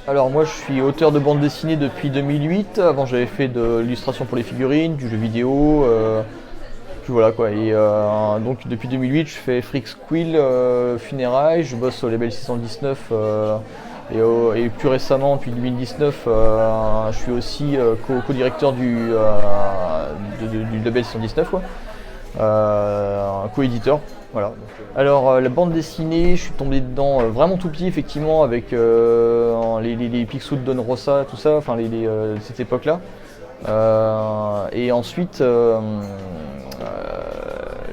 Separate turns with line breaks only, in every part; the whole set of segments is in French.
Alors moi je suis auteur de bande dessinée depuis 2008. Avant j'avais fait de l'illustration pour les figurines, du jeu vidéo, puis voilà quoi. Et donc depuis 2008 je fais Freak Squill Funérailles, je bosse au label 619 et plus récemment depuis 2019 je suis aussi co-directeur du label 619 quoi. Co-éditeur. Voilà. Alors la bande dessinée, je suis tombé dedans vraiment tout petit effectivement avec les Picsou de Don Rosa, tout ça, enfin cette époque-là. Et ensuite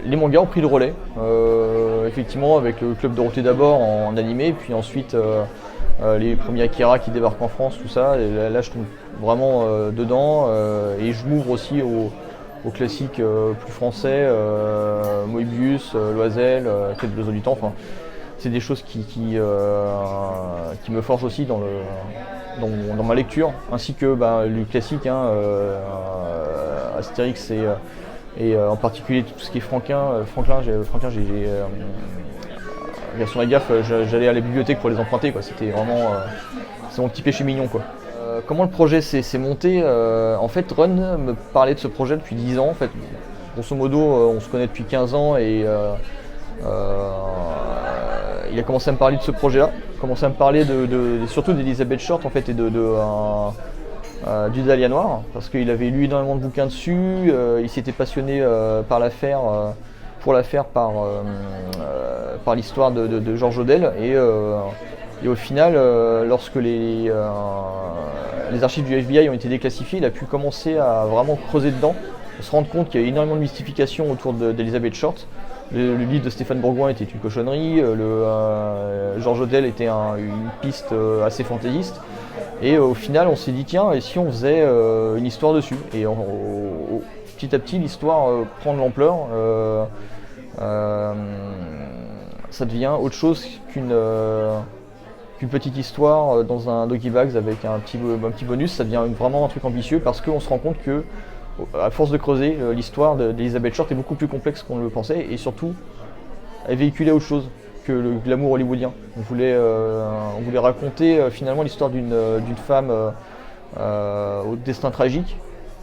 les mangas ont pris le relais, effectivement avec le Club Dorothée d'abord en animé, puis ensuite les premiers Akira qui débarquent en France, tout ça. Et là je tombe vraiment dedans et je m'ouvre aussi aux classiques plus français, Moebius, Loisel, Quête de l'oiseau du temps. Enfin, c'est des choses qui me forgent aussi dans ma lecture, ainsi que le classique, Astérix et en particulier tout ce qui est Franquin. Franklin, j'ai version la gaffe, j'allais à la bibliothèque pour les emprunter, quoi. C'était vraiment c'est mon petit péché mignon, quoi. Comment le projet s'est monté en fait, Run me parlait de ce projet depuis 10 ans. En fait. Grosso modo, on se connaît depuis 15 ans et il a commencé à me parler de ce projet-là. Il a commencé à me parler surtout d'Elizabeth Short en fait, et du Dahlia Noir, parce qu'il avait lu énormément de bouquins dessus. Il s'était passionné pour l'affaire par l'histoire de George Odell. Et au final, lorsque les archives du FBI ont été déclassifiées, il a pu commencer à vraiment creuser dedans, se rendre compte qu'il y a énormément de mystification autour d'Elizabeth Short. Le livre de Stéphane Bourgoin était une cochonnerie, George Odell était une piste assez fantaisiste. Et au final, on s'est dit, tiens, et si on faisait une histoire dessus? Et petit à petit, l'histoire prend de l'ampleur. Ça devient autre chose qu'une petite histoire dans un Doggy Bags avec un petit bonus. Ça devient vraiment un truc ambitieux parce qu'on se rend compte que, à force de creuser, l'histoire d'Elizabeth Short est beaucoup plus complexe qu'on ne le pensait, et surtout, elle véhiculait autre chose que le glamour hollywoodien. On voulait raconter finalement l'histoire d'une femme au destin tragique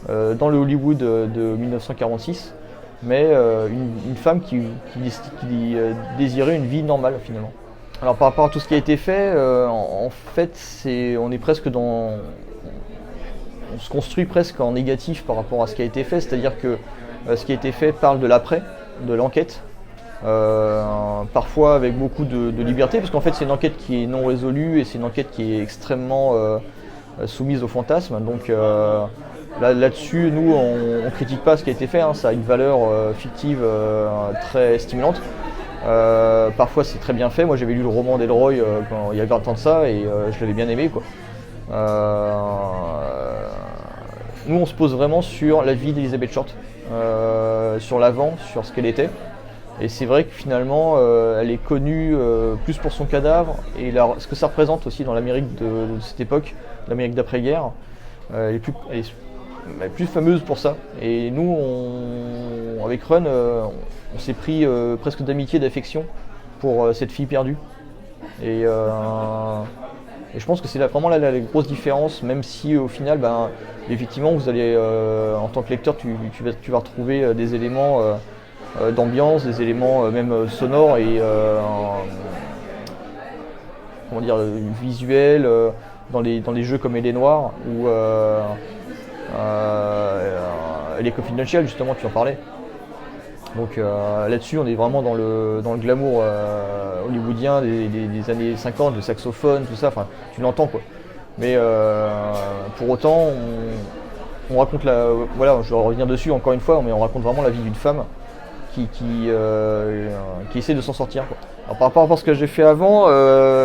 dans le Hollywood de 1946, mais une femme qui désirait une vie normale finalement. Alors par rapport à tout ce qui a été fait, en fait on est presque on se construit presque en négatif par rapport à ce qui a été fait, c'est-à-dire que ce qui a été fait parle de l'après, de l'enquête, parfois avec beaucoup de liberté, parce qu'en fait c'est une enquête qui est non résolue et c'est une enquête qui est extrêmement soumise au fantasme. Donc là-dessus, nous on critique pas ce qui a été fait, ça a une valeur fictive très stimulante. Parfois c'est très bien fait. Moi j'avais lu le roman d'Elroy il y a 20 ans de ça et je l'avais bien aimé, quoi. Nous on se pose vraiment sur la vie d'Elizabeth Short, sur l'avant, sur ce qu'elle était. Et c'est vrai que finalement elle est connue plus pour son cadavre et ce que ça représente aussi dans l'Amérique de cette époque, l'Amérique d'après-guerre. Elle est plus fameuse pour ça. Et nous, avec Run, on s'est pris presque d'amitié, d'affection pour cette fille perdue. Et je pense que c'est vraiment la grosse différence, même si au final, effectivement, vous allez, en tant que lecteur, tu vas retrouver des éléments d'ambiance, des éléments même sonores et visuels dans les jeux comme Elle est Noire ou Elle est Confidential, justement, tu en parlais. Donc là-dessus, on est vraiment dans le glamour hollywoodien des années 50, le saxophone, tout ça, enfin, tu l'entends, quoi. Mais pour autant, on raconte voilà, je vais revenir dessus encore une fois, mais on raconte vraiment la vie d'une femme qui essaie de s'en sortir, quoi. Alors, par rapport à ce que j'ai fait avant,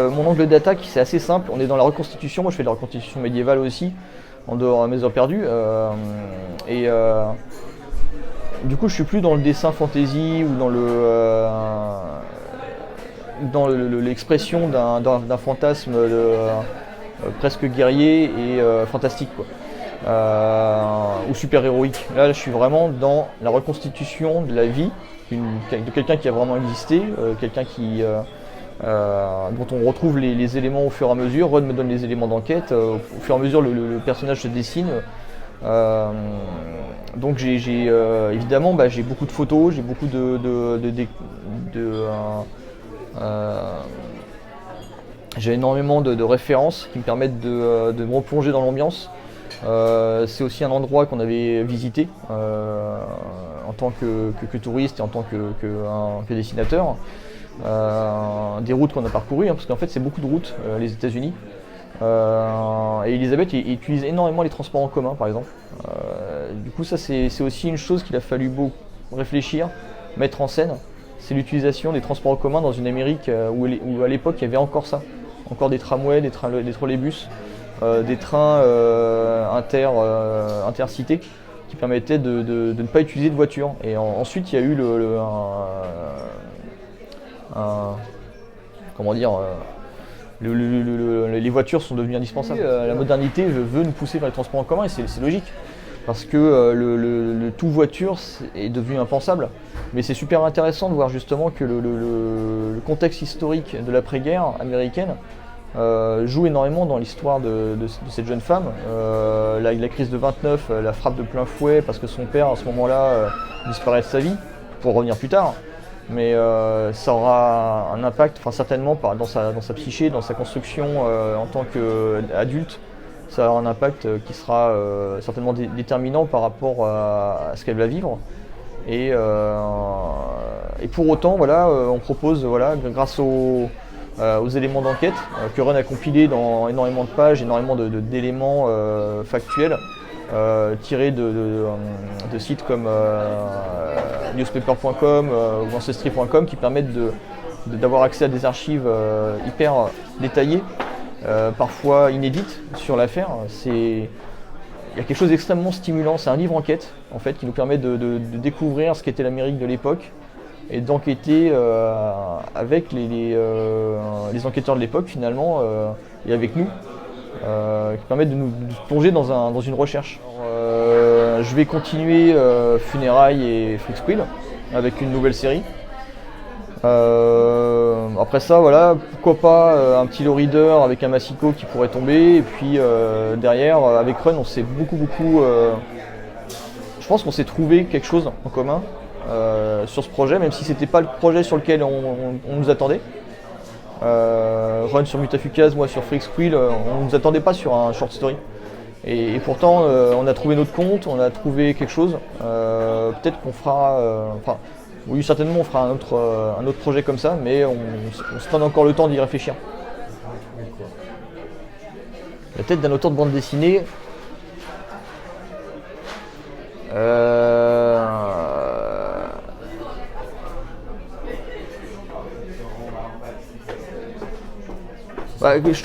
mon angle d'attaque c'est assez simple. On est dans la reconstitution. Moi je fais de la reconstitution médiévale aussi, en dehors de Mes Heures Perdues. Du coup je suis plus dans le dessin fantasy ou dans l'expression d'un fantasme presque guerrier et fantastique, quoi. Ou super héroïque. Là je suis vraiment dans la reconstitution de la vie de quelqu'un qui a vraiment existé, quelqu'un qui dont on retrouve les éléments au fur et à mesure. Ron me donne les éléments d'enquête, au fur et à mesure le personnage se dessine. Donc évidemment j'ai beaucoup de photos, j'ai beaucoup j'ai énormément de références qui me permettent de me replonger dans l'ambiance. C'est aussi un endroit qu'on avait visité en tant que touriste et en tant que dessinateur. Des routes qu'on a parcourues, parce qu'en fait c'est beaucoup de routes, les États-Unis. Et Elisabeth utilise énormément les transports en commun, par exemple. Du coup, ça c'est aussi une chose qu'il a fallu réfléchir, mettre en scène. C'est l'utilisation des transports en commun dans une Amérique où à l'époque il y avait encore ça. Encore des tramways, des trolleybus, des trains intercités qui permettaient de ne pas utiliser de voiture. Et ensuite, il y a eu comment dire, les voitures sont devenues indispensables. La modernité veut nous pousser vers les transports en commun et c'est logique. Parce que le tout voiture est devenu impensable. Mais c'est super intéressant de voir justement que le contexte historique de l'après-guerre américaine joue énormément dans l'histoire de cette jeune femme. La crise de 29 la frappe de plein fouet parce que son père à ce moment-là disparaît de sa vie, pour revenir plus tard. Mais ça aura un impact certainement dans sa psyché, dans sa construction en tant qu'adulte. Ça aura un impact qui sera certainement déterminant par rapport à ce qu'elle va vivre. Et pour autant, voilà, on propose, voilà, grâce aux éléments d'enquête que Ron a compilés dans énormément de pages, énormément d'éléments factuels tirés de sites comme newspaper.com ou ancestry.com qui permettent d'avoir accès à des archives hyper détaillées. Parfois inédite sur l'affaire. Il y a quelque chose d'extrêmement stimulant, c'est un livre enquête en fait qui nous permet de découvrir ce qu'était l'Amérique de l'époque et d'enquêter avec les enquêteurs de l'époque finalement et avec nous, qui permettent de nous plonger dans une recherche. Alors, je vais continuer Funérailles et Freak Squill avec une nouvelle série. Après ça, voilà, pourquoi pas un petit low reader avec un massicot qui pourrait tomber. Et puis derrière, avec Run, on s'est beaucoup. Je pense qu'on s'est trouvé quelque chose en commun sur ce projet, même si c'était pas le projet sur lequel on nous attendait. Run sur Mutafukaz, moi sur Freak Squill, on nous attendait pas sur un short story. Et pourtant, on a trouvé notre compte, on a trouvé quelque chose. Peut-être qu'on fera. Oui, certainement on fera un autre projet comme ça, mais on se donne encore le temps d'y réfléchir. La tête d'un auteur de bande dessinée. Je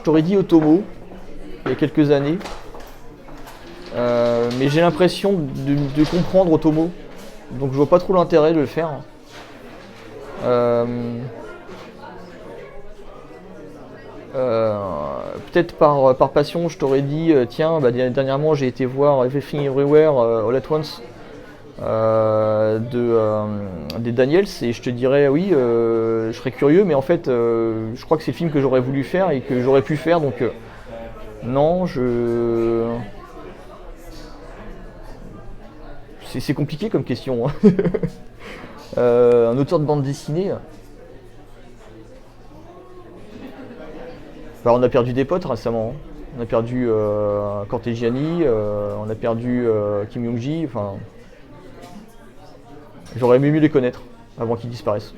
t'aurais dit Otomo il y a quelques années, mais j'ai l'impression de comprendre Otomo. Donc je vois pas trop l'intérêt de le faire. Peut-être par passion, je t'aurais dit tiens, dernièrement j'ai été voir Everything Everywhere All at Once des Daniels et je te dirais oui, je serais curieux, mais en fait je crois que c'est le film que j'aurais voulu faire et que j'aurais pu faire, donc non, c'est compliqué comme question. Hein. Un auteur de bande dessinée. On a perdu des potes récemment. Hein. On a perdu Cortegiani, on a perdu Kim Young-ji. J'aurais aimé mieux les connaître avant qu'ils disparaissent.